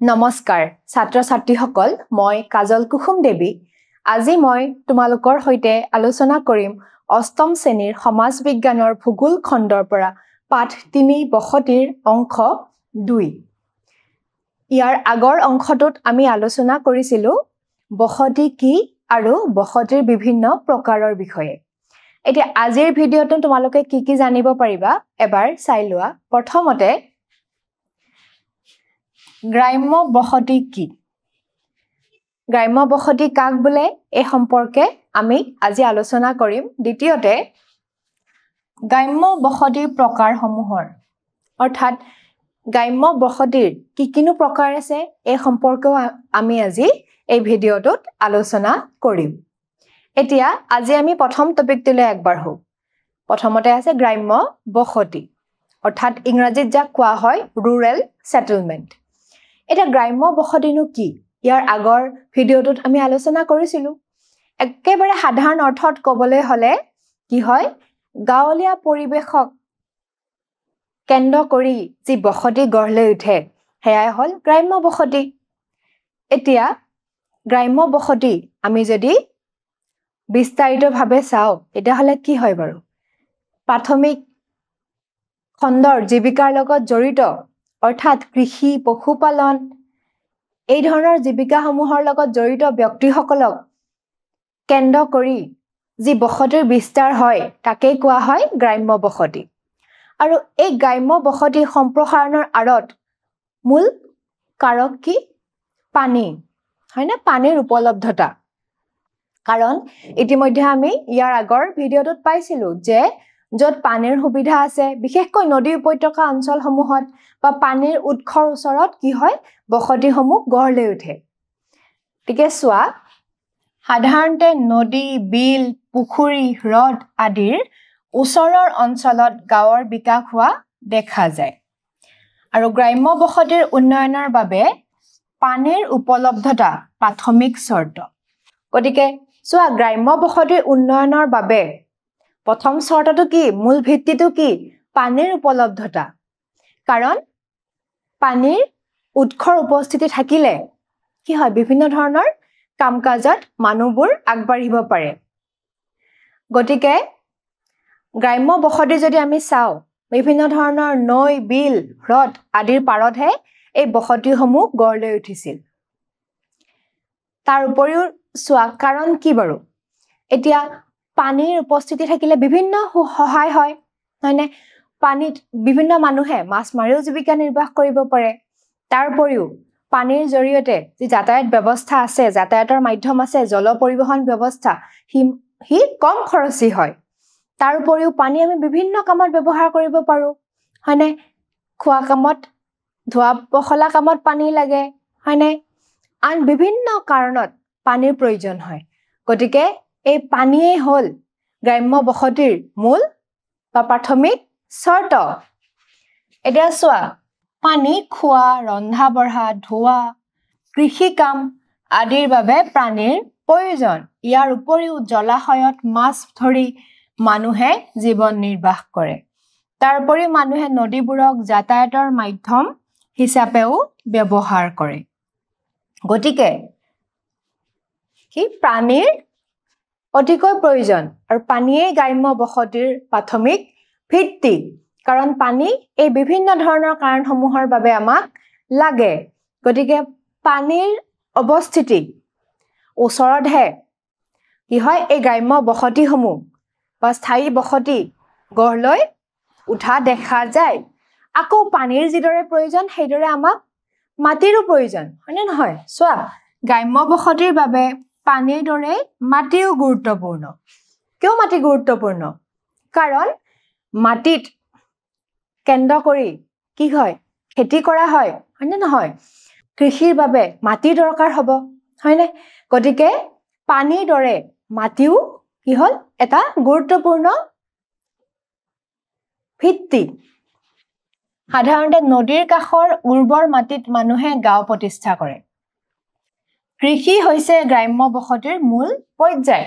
নমস্কাৰ ছাত্ৰ ছাত্ৰীসকল মই কাজল কুসুম দেৱী আজি মই তোমালোকৰ হৈতে আলোচনা কৰিম অষ্টম শ্ৰেণীৰ সমাজ বিজ্ঞানৰ ভূগোল খণ্ডৰ পৰা পাঠ 3 বসতিৰ অংশ 2 ইয়াৰ আগৰ অংশটোত আমি আলোচনা কৰিছিলো বসতি কি আৰু বসতিৰ বিভিন্ন প্ৰকাৰৰ বিষয়ে এতিয়া আজিৰ ভিডিঅটো তোমালোকে কি জানিব পাৰিবা এবাৰ চাই লোৱা প্ৰথমতে গ্ৰাম্য বসতি কি গ্ৰাম্য বসতি কাক বোলে এই সম্পৰ্কে আমি আজি আলোচনা কৰিম দ্বিতীয়তে গ্ৰাম্য বসতিৰ প্ৰকাৰসমূহৰ অৰ্থাৎ গ্ৰাম্য বসতিৰ কিনো প্ৰকাৰ আছে এই সম্পৰ্কেও আমি আজি এই ভিডিঅটোত আলোচনা কৰিম এতিয়া আজি আমি প্ৰথম টপিকটোলৈ একবাৰ হও প্ৰথমতে আছে গ্ৰাম্য বসতি অৰ্থাৎ ইংৰাজীত যাক কোৱা হয় ৰুৰেল সেটেলমেন্ট এটা গ্ৰাম্য বসতিনো কি ইয়াৰ আগৰ ভিডিঅটোত আমি আলোচনা কৰিছিলো একেবাৰে সাধাৰণ অৰ্থত ক'বলৈ হলে কি হয় গাঁৱলীয়া পৰিবেশক কেন্দ্ৰ কৰি যি বসতি গঢ় লৈ উঠে হেয়াই হল গ্ৰাম্য বসতি এতিয়া গ্ৰাম্য বসতি আমি যদি বিস্তাৰিতভাৱে চাও এটা হলে কি হয় বাৰু প্ৰাথমিক খণ্ডৰ জীৱিকাৰ লগত জড়িত অৰ্থাৎ কৃষি পশুপালন এই ধৰণৰ জীৱিকাসমূহৰ লগত জড়িত ব্যক্তিসকলক কেন্দ্ৰ কৰি যি বসতিৰ বিস্তাৰ হয় তাকেই কোৱা হয় গ্ৰাম্য বসতি আৰু এই গ্ৰাম্য বসতি সম্প্ৰসাৰণৰ আঁৰত মূল কাৰক কি পানী হয়নে পানীৰ উপলব্ধতা কাৰণ ইতিমধ্যে আমি ইয়াৰ আগৰ ভিডিঅটোত পাইছিলো যে যত পানীৰ সুবিধা আছে বিশেষকৈ নদী উপত্যকা অঞ্চলসমূহত বা পানীৰ উৎসৰ ওচৰত কি হয় বসতিসমূহ গঢ় লৈ উঠে ঠিকে চোৱা সাধাৰণতে নদী বিল পুখুৰী হ্ৰদ আদিৰ ওচৰৰ অঞ্চলত গাঁৱৰ বিকাশ হোৱা দেখা যায় আৰু গ্ৰাম্য বসতিৰ উন্নয়নৰ বাবে পানীৰ উপলব্ধতা প্ৰাথমিক চৰ্ত গতিকে চোৱা গ্ৰাম্য বসতিৰ উন্নয়নৰ বাবে প্ৰথম চৰ্তটো কি মূল ভিত্তিটো কি পানীৰ উপলব্ধতা কাৰণ পানীৰ উৎসৰ উপস্থিতি থাকিলে কি হয় বিভিন্ন ধৰণৰ কাম-কাজত মানুহবোৰ আগবাঢ়িব পাৰে গতিকে গ্ৰাম্য বসতি যদি আমি চাও বিভিন্ন ধৰণৰ নৈ বিল হ্ৰদ আদিৰ পাৰতহে এই বসতিসমূহ গঢ় লৈ উঠিছিল তাৰ উপৰিও চোৱা কাৰণ কি বাৰু এতিয়া পানীৰ উপস্থিতি থাকিলে বিভিন্ন সহায় হয় হয়নে পানীত বিভিন্ন মানুহে মাছ মাৰিও জীৱিকা নিৰ্বাহ কৰিব পাৰে তাৰ উপৰিও পানীৰ জৰিয়তে যি যাতায়াত ব্যৱস্থা আছে যাতায়াতৰ মাধ্যম আছে জল পৰিবহন ব্যৱস্থা হি কম খৰচী হয় তাৰ উপৰিও পানী আমি বিভিন্ন কামত ব্যৱহাৰ কৰিব পাৰো হয়নে খোৱা কামত ধোৱা পখলা কামত পানী লাগে হয়নে আন বিভিন্ন কাৰণত পানীৰ প্ৰয়োজন হয় গতিকে এই পানীয়ে হল গ্ৰাম্য বসতিৰ মূল বা প্ৰাথমিক চৰ্ত এতিয়া চোৱা পানী খোৱা ৰন্ধা বঢ়া ধোৱা কৃষি কাম আদিৰ বাবে পানীৰ প্ৰয়োজন ইয়াৰ উপৰিও জলাশয়ত মাছ ধৰি মানুহে জীৱন নিৰ্বাহ কৰে তাৰ উপৰিও মানুহে নদীবোৰক যাতায়াতৰ মাধ্যম হিচাপেও ব্যৱহাৰ কৰে গতিকে কি পানীৰ অতিকৈ প্ৰয়োজন আৰু পানীয়ে গ্ৰাম্য বসতিৰ প্ৰাথমিক ভিত্তি কাৰণ পানী এই বিভিন্ন ধৰণৰ কাৰণসমূহৰ বাবে আমাক লাগে গতিকে পানীৰ অৱস্থিতি ওচৰতহে কি হয় এই গ্ৰাম্য বসতিসমূহ বা স্থায়ী বসতি গঢ় লৈ উঠা দেখা যায় আকৌ পানীৰ যিদৰে প্ৰয়োজন সেইদৰে আমাক মাটিৰো প্ৰয়োজন হয়নে নহয় চোৱা গ্ৰাম্য বসতিৰ বাবে পানীৰ দৰে মাটিও গুৰুত্বপূৰ্ণ কিয় মাটি গুৰুত্বপূৰ্ণ কাৰণ মাটিত কেন্দ্ৰ কৰি কি হয় খেতি কৰা হয় হয়নে নহয় কৃষিৰ বাবে মাটি দৰকাৰ হ'ব হয়নে গতিকে পানীৰ দৰে মাটিও কি হল এটা গুৰুত্বপূৰ্ণ ভিত্তি সাধাৰণতে নদীৰ কাষৰ উৰ্বৰ মাটিত মানুহে গাঁও প্ৰতিষ্ঠা কৰে কৃষি হৈছে গ্ৰাম্য বসতিৰ মূল পৰ্যায়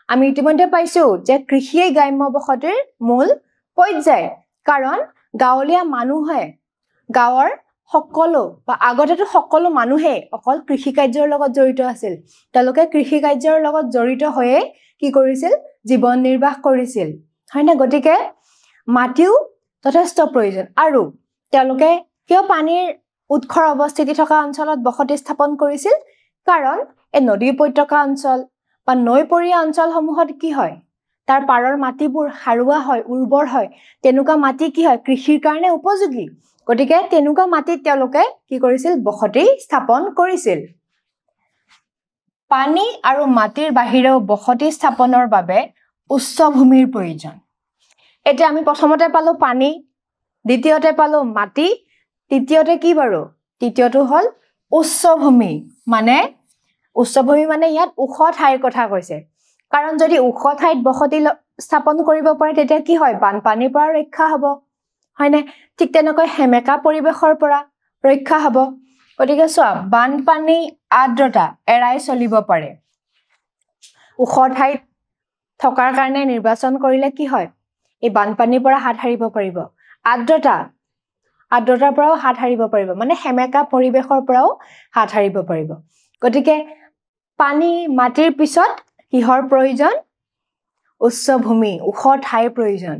আমি ইতিমধ্যে পাইছো যে কৃষিয়ে গ্ৰাম্য বসতিৰ মূল পৰ্যায় কাৰণ গাঁৱলীয়া মানুহে গাঁৱৰ সকলো বা আগতেতো সকলো মানুহে অকল কৃষি কাৰ্যৰ লগত জড়িত আছিল তেওঁলোকে কৃষি কাৰ্যৰ লগত জড়িত হৈয়ে কি কৰিছিল জীৱন নিৰ্বাহ কৰিছিল হয়নে গতিকে মাটিও যথেষ্ট প্ৰয়োজন আৰু তেওঁলোকে কিয় পানীৰ উৎসৰ অৱস্থিতি থকা অঞ্চলত বসতি স্থাপন কৰিছিল কাৰণ এই নদী উপত্যকা অঞ্চল বা নৈপৰীয়া অঞ্চলসমূহত কি হয় তাৰ পাৰৰ মাটিবোৰ সাৰুৱা হয় উৰ্বৰ হয় তেনেকুৱা মাটি কি হয় কৃষিৰ কাৰণে উপযোগী গতিকে তেনেকুৱা মাটিত তেওঁলোকে কি কৰিছিল বসতি স্থাপন কৰিছিল পানী আৰু মাটিৰ বাহিৰেও বসতি স্থাপনৰ বাবে উচ্চ ভূমিৰ প্ৰয়োজন এতিয়া আমি প্ৰথমতে পালো পানী দ্বিতীয়তে পালো মাটি তৃতীয়তে কি বাৰু তৃতীয়টো হল উচ্চ ভূমি মানে ইয়াত ওখ ঠাইৰ কথা কৈছে কাৰণ যদি ওখ ঠাইত বসতি স্থাপন কৰিব পাৰে তেতিয়া কি হয় বানপানীৰ পৰা ৰক্ষা হ'ব হয়নে ঠিক তেনেকৈ হেমেকা পৰিবেশৰ পৰা ৰক্ষা হ'ব গতিকে চোৱা বানপানী আৰ্দ্ৰতা এৰাই চলিব পাৰে ওখ ঠাইত থকাৰ কাৰণে নিৰ্বাচন কৰিলে কি হয় এই বানপানীৰ পৰা হাত সাৰিব পাৰিব আৰ্দ্ৰতাৰ পৰাও হাত সাৰিব পাৰিব মানে হেমেকা পৰিবেশৰ পৰাও হাত সাৰিব পাৰিব গতিকে পানী মাটিৰ পিছত কিহৰ প্ৰয়োজন উচ্চ ভূমি ওখ ঠাইৰ প্ৰয়োজন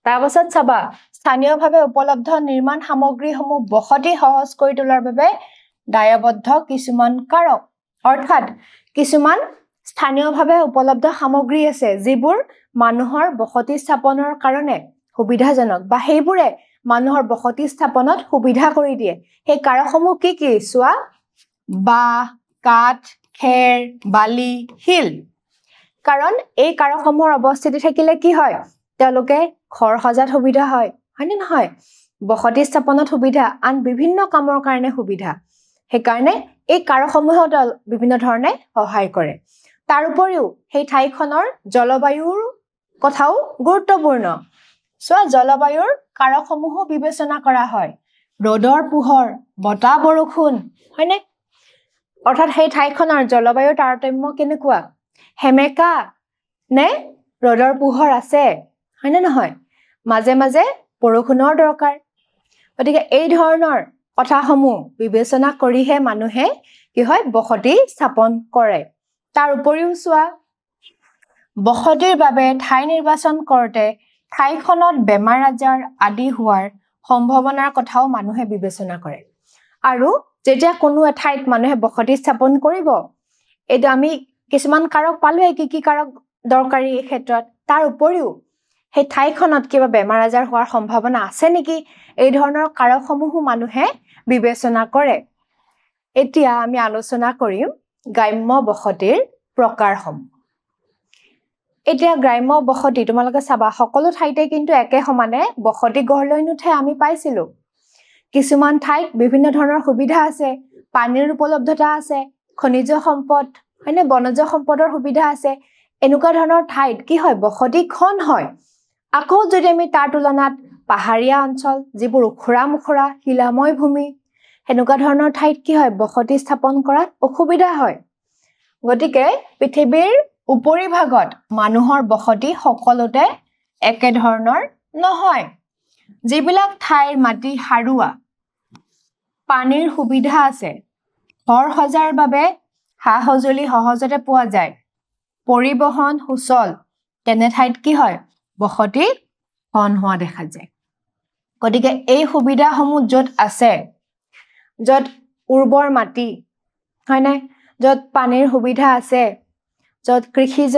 তাৰপাছত চাবা স্থানীয়ভাৱে উপলব্ধ নিৰ্মাণ সামগ্ৰীসমূহ বসতি সহজ কৰি তোলাৰ বাবে দায়বদ্ধ কিছুমান কাৰক অৰ্থাৎ কিছুমান স্থানীয়ভাৱে উপলব্ধ সামগ্ৰী আছে যিবোৰ মানুহৰ বসতি স্থাপনৰ কাৰণে সুবিধাজনক বা সেইবোৰে মানুহৰ বসতি স্থাপনত সুবিধা কৰি দিয়ে সেই কাৰকসমূহ কি কি চোৱা বাঁহ কাঠ খেৰ বালি শিল কাৰণ এই কাৰকসমূহৰ অৱস্থিতি থাকিলে কি হয় তেওঁলোকে ঘৰ সজাত সুবিধা হয় হয়নে নহয় বসতি স্থাপনত সুবিধা আন বিভিন্ন কামৰ কাৰণে সুবিধা সেইকাৰণে এই কাৰকসমূহে বিভিন্ন ধৰণে সহায় কৰে তাৰ উপৰিও সেই ঠাইখনৰ জলবায়ুৰ কথাও গুৰুত্বপূৰ্ণ চোৱা জলবায়ুৰ কাৰকসমূহো বিবেচনা কৰা হয় ৰ'দৰ পোহৰ বতাহ বৰষুণ হয়নে অৰ্থাৎ সেই ঠাইখনৰ জলবায়ুৰ তাৰতম্য কেনেকুৱা হেমেকা নে ৰ'দৰ পোহৰ আছে হয়নে নহয় মাজে মাজে বৰষুণৰ দৰকাৰ গতিকে এই ধৰণৰ কথাসমূহ বিবেচনা কৰিহে মানুহে কি হয় বসতি স্থাপন কৰে তাৰ উপৰিও চোৱা বসতিৰ বাবে ঠাই নিৰ্বাচন কৰোঁতে ঠাইখনত বেমাৰ আজাৰ আদি হোৱাৰ সম্ভাৱনাৰ কথাও মানুহে বিবেচনা কৰে আৰু যেতিয়া কোনো ঠাইত মানুহে বসতি স্থাপন কৰিব এইটো আমি কিছুমান কাৰক পালোৱে কি কাৰক দৰকাৰী এই ক্ষেত্ৰত তাৰ উপৰিও সেই ঠাইখনত কিবা বেমাৰ আজাৰ হোৱাৰ সম্ভাৱনা আছে নেকি এই ধৰণৰ কাৰকসমূহো মানুহে বিবেচনা কৰে এতিয়া আমি আলোচনা কৰিম গ্ৰাম্য বসতিৰ প্ৰকাৰসমূহ এতিয়া গ্ৰাম্য বসতি তোমালোকে চাবা সকলো ঠাইতে কিন্তু একে সমানে বসতি গঢ় লৈ নুঠে আমি পাইছিলো কিছুমান ঠাইত বিভিন্ন ধৰণৰ সুবিধা আছে পানীৰ উপলব্ধতা আছে খনিজ সম্পদ হয়নে বনজ সম্পদৰ সুবিধা আছে এনেকুৱা ধৰণৰ ঠাইত কি হয় বসতি খন হয় আকৌ যদি আমি তাৰ তুলনাত পাহাৰীয়া অঞ্চল যিবোৰ উখৰা মুখৰা শিলাময় ভূমি এনেকুৱা ধৰণৰ ঠাইত কি হয় বসতি স্থাপন কৰাত অসুবিধা হয় গতিকে পৃথিৱীৰ উপৰিভাগত মানুহৰ বসতি সকলোতে একে ধৰণৰ নহয় যিবিলাক ঠাইৰ মাটি সাৰুৱা পানীৰ সুবিধা আছে ঘৰ সজাৰ বাবে সা-সঁজুলি সহজতে পোৱা যায় পৰিবহন সুচল তেনে ঠাইত কি হয় বসতি ঘন হোৱা দেখা যায় গতিকে এই সুবিধাসমূহ য'ত আছে য'ত উৰ্বৰ মাটি হয়নে য'ত পানীৰ সুবিধা আছে য'ত কৃষিজ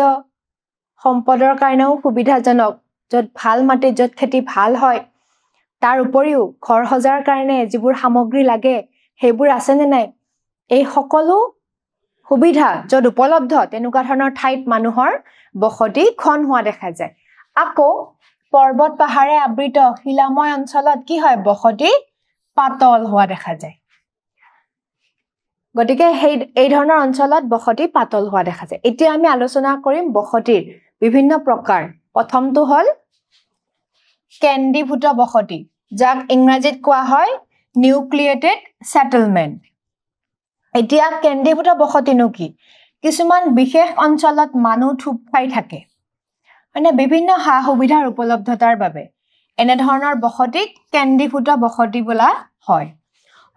সম্পদৰ কাৰণেও সুবিধাজনক য'ত ভাল মাটি য'ত খেতি ভাল হয় তাৰ উপৰিও ঘৰ সজাৰ কাৰণে যিবোৰ সামগ্ৰী লাগে সেইবোৰ আছে নে নাই এই সকলো সুবিধা য'ত উপলব্ধ তেনেকুৱা ধৰণৰ ঠাইত মানুহৰ বসতি ঘন হোৱা দেখা যায় আকৌ পৰ্বত পাহাৰে আবৃত শিলাময় অঞ্চলত কি হয় বসতি পাতল হোৱা দেখা যায় গতিকে এই ধৰণৰ অঞ্চলত বসতি পাতল হোৱা দেখা যায় এতিয়া আমি আলোচনা কৰিম বসতিৰ বিভিন্ন প্ৰকাৰ প্ৰথমটো হল কেন্দ্ৰীভূত বসতি যাক ইংৰাজীত কোৱা হয় নিউক্লিয়েটেড সেটেলমেন্ট এতিয়া কেন্দ্ৰীভূত বসতিনো কি কিছুমান বিশেষ অঞ্চলত মানুহ থুপ খাই থাকে মানে বিভিন্ন সা সুবিধাৰ উপলব্ধতাৰ বাবে এনে ধৰণৰ বসতিক কেন্দ্ৰীভূত বসতি বোলা হয়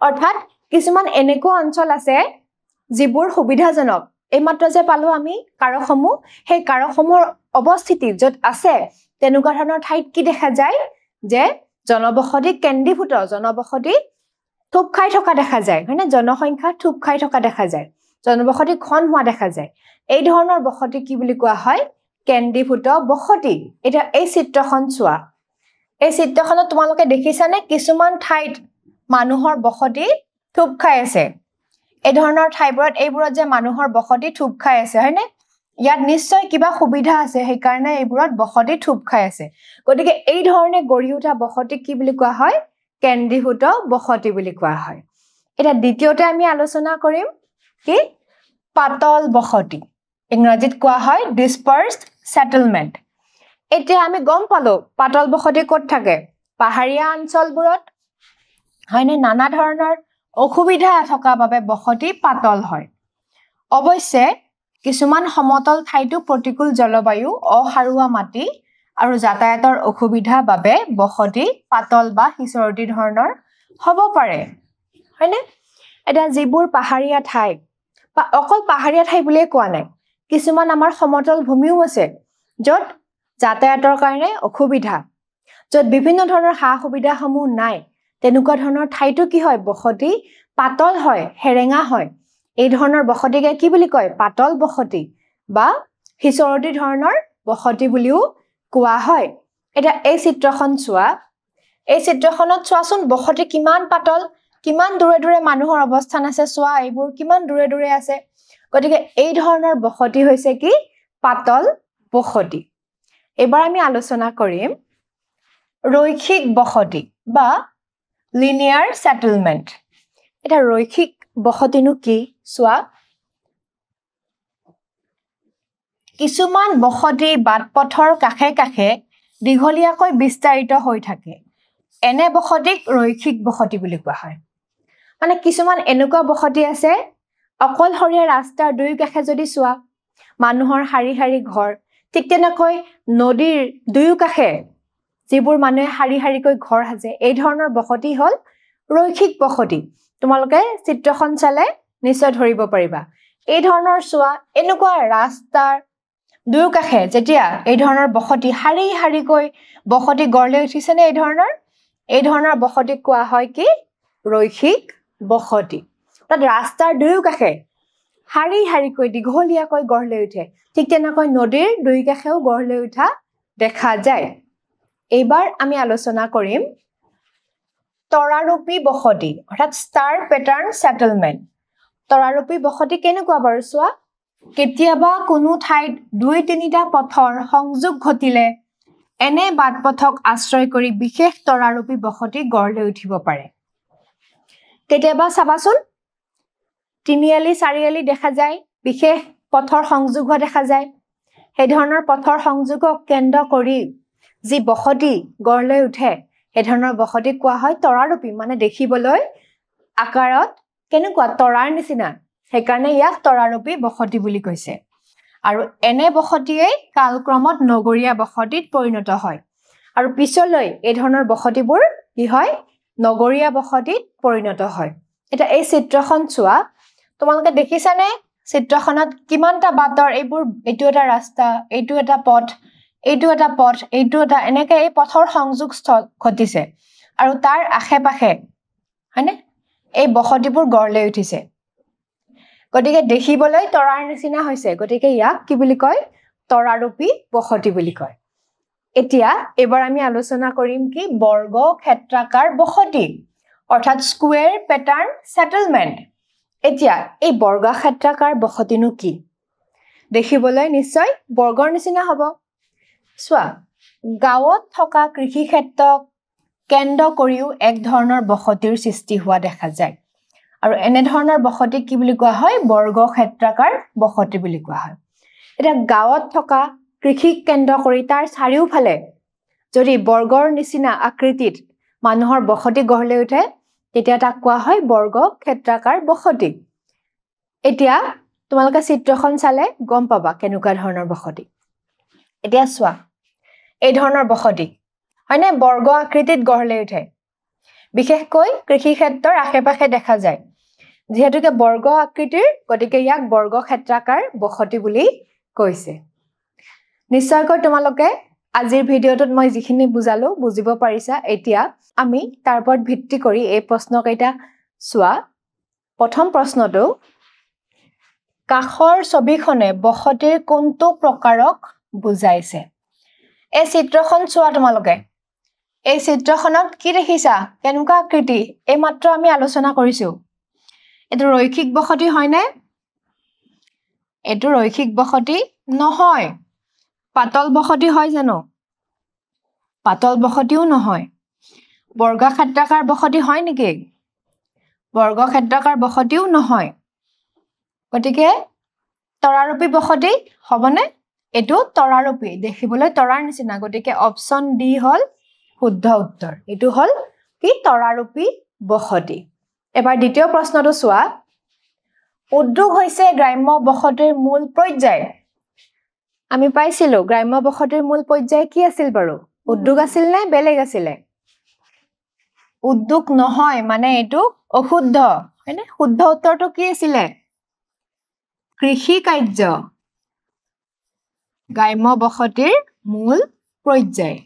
অৰ্থাৎ কিছুমান এনেকুৱা অঞ্চল আছে যিবোৰ সুবিধাজনক এইমাত্ৰ যে পালো আমি কাৰকসমূহ সেই কাৰকসমূহৰ অৱস্থিতি য'ত আছে তেনেকুৱা ধৰণৰ ঠাইত কি দেখা যায় যে জনবসতি কেন্দ্ৰীভূত জনবসতি থুপ খাই থকা দেখা যায় হয় না জনসংখ্যা থুপ খাই থকা দেখা যায় জনবসতি ঘন হোৱা দেখা যায় এই ধৰণৰ বসতি কি বুলি কোৱা হয় কেন্দ্ৰীভূত বসতি এটা এই চিত্ৰখন চোৱা এই চিত্ৰখনত তোমালোকে দেখিছানে কিছুমান ঠাইত মানুহৰ বসতি থুপ খাই আছে এই ধৰণৰ ঠাইবোৰত এইবোৰত যে মানুহৰ বসতি থুপ খাই আছে হয়নে ইয়াত নিশ্চয় কিবা সুবিধা আছে সেই কাৰণে এইবোৰত বসতি থুপ খাই আছে গতিকে এই ধৰণে গঢ়ি উঠা বসতি কি বুলি কোৱা হয় কেন্দ্ৰীভূত বসতি বুলি কোৱা হয় এটা দ্বিতীয়তে আমি আলোচনা কৰিম কি পাতল বসতি ইংৰাজীত কোৱা হয় ডিসপাৰ্সড সেটেলমেন্ট এতিয়া আমি গম পালো পাতল বসতি ক'ত থাকে পাহাৰীয়া অঞ্চলবোৰত হয়নে নানা ধৰণৰ অসুবিধা থকা বাবে বসতি পাতল হয় অৱশ্যে কিছুমান সমতল ঠাইতো প্ৰতিকূল জলবায়ু অসাৰুৱা মাটি আৰু যাতায়াতৰ অসুবিধা বাবে বসতি পাতল বা হিচৰতি ধৰণৰ হ'ব পাৰে হয়নে এটা যিবোৰ পাহাৰীয়া ঠাই বা অকল পাহাৰীয়া ঠাই বুলিয়ে কোৱা নাই কিছুমান আমাৰ সমতল ভূমিও আছে য'ত যাতায়াতৰ কাৰণে অসুবিধা য'ত বিভিন্ন ধৰণৰ সা সুবিধাসমূহ নাই তেনেকুৱা ধৰণৰ ঠাইতো কি হয় বসতি পাতল হয় হেৰেঙা হয় এই ধৰণৰ বসতিকে কি বুলি কয় পাতল বসতি বা হিচৰতি ধৰণৰ বসতি বুলিও কোৱা হয় এটা এই চিত্ৰখন চোৱা এই চিত্ৰখনত চোৱাচোন বসতি কিমান পাতল কিমান দূৰে দূৰে মানুহৰ অৱস্থান আছে চোৱা এইবোৰ কিমান দূৰে দূৰে আছে গতিকে এই ধৰণৰ বসতি হৈছে কি পাতল বসতি এবাৰ আমি আলোচনা কৰিম ৰৈখিক বসতি বা লিনিয়াৰ সেটেলমেন্ট এটা ৰৈখিক বসতিনো কি চোৱা কিছুমান বসতি বাটপথৰ কাষে কাষে দীঘলীয়াকৈ বিস্তাৰিত হৈ থাকে এনে বসতিক ৰৈখিক বসতি বুলি কোৱা হয় মানে কিছুমান এনেকুৱা বসতি আছে অকলশৰীয়া ৰাস্তাৰ দুই কাষে যদি চোৱা মানুহৰ হাৰি হাৰি ঘৰ ঠিক তেনেকৈ নদীৰ দুয়ো কাষে যিবোৰ মানুহে হাৰি হাৰিকৈ ঘৰ সাজে এই ধৰণৰ বসতি হ'ল ৰৈখিক বসতি তোমালোকে চিত্ৰখন চালে নিশ্চয় ধৰিব পাৰিবা এই ধৰণৰ চোৱা এনেকুৱা ৰাস্তাৰ দুয়ো কাষে যেতিয়া এই ধৰণৰ বসতি হাৰি হাৰিকৈ বসতি গঢ় লৈ উঠিছে নে এই ধৰণৰ বসতিক কোৱা হয় কি ৰৈখিক বসতি তাত ৰাস্তাৰ দুয়ো কাষে হাৰি হাৰিকৈ দীঘলীয়াকৈ গঢ় লৈ উঠে ঠিক তেনেকৈ নদীৰ দুই কাষেও গঢ় লৈ উঠা দেখা যায় এইবাৰ আমি আলোচনা কৰিম তৰাৰূপী বসতি অৰ্থাৎ ষ্টাৰ প্যাটাৰ্ন সেটেলমেন্ট তৰাৰূপী বসতি কেনেকুৱা বাৰু চোৱা কেতিয়াবা কোনো ঠাইত দুই তিনিটা পথৰ সংযোগ ঘটিলে এনে বাটপথক আশ্ৰয় কৰি বিশেষ তৰাৰূপী বসতি গঢ় লৈ উঠিব পাৰে কেতিয়াবা চাবাচোন তিনিআলি চাৰিআলি দেখা যায় বিশেষ পথৰ সংযোগ হোৱা দেখা যায় সেই ধৰণৰ পথৰ সংযোগক কেন্দ্ৰ কৰি যি বসতি গঢ় লৈ উঠে এই ধৰণৰ বসতি কোৱা হয় তৰাৰূপী মানে দেখিবলৈ আকাৰত কেনেকুৱা তৰাৰ নিচিনা সেইকাৰণে ইয়াক তৰাৰূপী বসতি বুলি কৈছে আৰু এনে বসতিয়ে কালক্ৰমত নগৰীয়া বসতিত পৰিণত হয় আৰু পিছলৈ এই ধৰণৰ বসতিবোৰ কি হয় নগৰীয়া বসতিত পৰিণত হয় এটা এই চিত্ৰখন চোৱা তোমালোকে দেখিছানে চিত্ৰখনত কিমানটা বাটৰ এইবোৰ এইটো এটা ৰাস্তা এইটো এটা পথ এইটো এটা পথ এইটো এটা এনেকৈ এই পথৰ সংযোগস্থল ঘটিছে আৰু তাৰ আশে-পাশে হয়নে এই বসতিবোৰ গঢ় লৈ উঠিছে গতিকে দেখিবলৈ তৰাৰ নিচিনা হৈছে গতিকে ইয়াক কি বুলি কয় তৰাৰূপী বসতি বুলি কয় এতিয়া এবাৰ আমি আলোচনা কৰিম কি বৰ্গ ক্ষেত্ৰাকাৰ বসতি অৰ্থাৎ স্কোয়াৰ প্যাটাৰ্ন সেটেলমেন্ট এতিয়া এই বৰ্গ ক্ষেত্ৰাকাৰ বসতিনো কি দেখিবলৈ নিশ্চয় বৰ্গৰ নিচিনা হ'ব চোৱা গাঁৱত থকা কৃষি ক্ষেত্ৰক কেন্দ্ৰ কৰিও এক ধৰণৰ বসতিৰ সৃষ্টি হোৱা দেখা যায় আৰু এনে ধৰণৰ বসতি কি বুলি কোৱা হয় বৰ্গ ক্ষেত্ৰাকাৰ বসতি বুলি কোৱা হয় এটা গাঁৱত থকা কৃষি কেন্দ্ৰ কৰি তাৰ চাৰিওফালে যদি বৰ্গৰ নিচিনা আকৃতিত মানুহৰ বসতি গঢ় লৈ উঠে তেতিয়া তাক কোৱা হয় বৰ্গ ক্ষেত্ৰাকাৰ বসতি এতিয়া তোমালোকে চিত্ৰখন চালে গম পাবা কেনেকুৱা ধৰণৰ বসতি এতিয়া চোৱা এই ধৰণৰ বসতি হয়নে বৰ্গ আকৃতিত গঢ় লৈ উঠে বিশেষকৈ কৃষি ক্ষেত্ৰৰ আশে-পাশে দেখা যায় যেহেতুকে বৰ্গ আকৃতিৰ গতিকে ইয়াক বৰ্গ ক্ষেত্ৰাকাৰ বসতি বুলি কৈছে নিশ্চয়কৈ তোমালোকে আজিৰ ভিডিঅ'টোত মই যিখিনি বুজালো বুজিব পাৰিছা এতিয়া আমি তাৰ ওপৰত ভিত্তি কৰি এই প্ৰশ্নকেইটা চোৱা প্ৰথম প্ৰশ্নটো কাখৰ ছবিখনে বসতিৰ কোনটো প্ৰকাৰক বুজাইছে এই চিত্ৰখন চোৱা তোমালোকে এই চিত্ৰখনত কি দেখিছা কেনেকুৱা আকৃতি এই মাত্ৰ আমি আলোচনা কৰিছো এটো ৰৈখিক বসতি হয়নে এটো ৰৈখিক বসতি নহয় পাতল বসতি হয় জানো পাতল বসতিও নহয় বৰ্গক্ষেত্ৰাকাৰ বসতি হয় নেকি বৰ্গক্ষেত্ৰাকাৰ বসতিও নহয় গতিকে তৰাৰূপী বসতি হবনে এটো তৰাৰূপী দেখিবলৈ তৰাৰ নিচিনা গতিকে অপচন ডি হল শুদ্ধ উত্তৰ এটো হল কি তৰাৰূপী বসতি এবাৰ দ্বিতীয় প্ৰশ্নটো চোৱা উদ্যোগ হৈছে গ্ৰাম্য বসতিৰ মূল পৰ্যায় আমি পাইছিলো গ্ৰাম্য বসতিৰ মূল পৰ্যায় কি আছিল বাৰু উদ্যোগ আছিল নে বেলেগ আছিল উদ্যোগ নহয় মানে এটো অশুদ্ধ হয়নে শুদ্ধ উত্তৰটো কি আছিল কৃষি কাৰ্য গ্ৰাম্য বসতিৰ মূল পৰ্যায়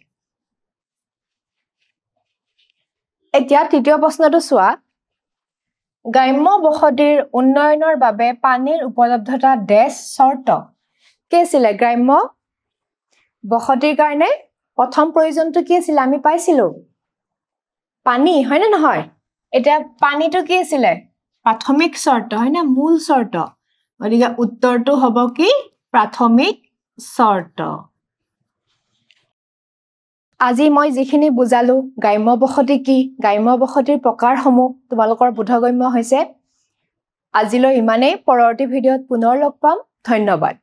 এতিয়া তৃতীয় প্ৰশ্নটো চোৱা গ্ৰাম্য বসতিৰ উন্নয়নৰ বাবে পানীৰ উপলব্ধতা ডেশ শৰ্ত কি আছিল গ্ৰাম্য বসতিৰ কাৰণে প্ৰথম প্ৰয়োজনটো কি আছিল আমি পাইছিলো পানী হয়নে নহয় এটা পানীটো কি আছিল প্ৰাথমিক শৰ্ত হয়নে মূল শৰ্ত গতিকে উত্তৰটো হ'ব কি প্ৰাথমিক শৰ্ত আজি মই যিখিনি বুজালো গ্ৰাম্য বসতি কি গ্ৰাম্য বসতিৰ প্ৰকাৰসমূহ তোমালোকৰ বোধগম্য হৈছে আজিলৈ ইমানেই পৰৱৰ্তী ভিডিঅ'ত পুনৰ লগ পাম ধন্যবাদ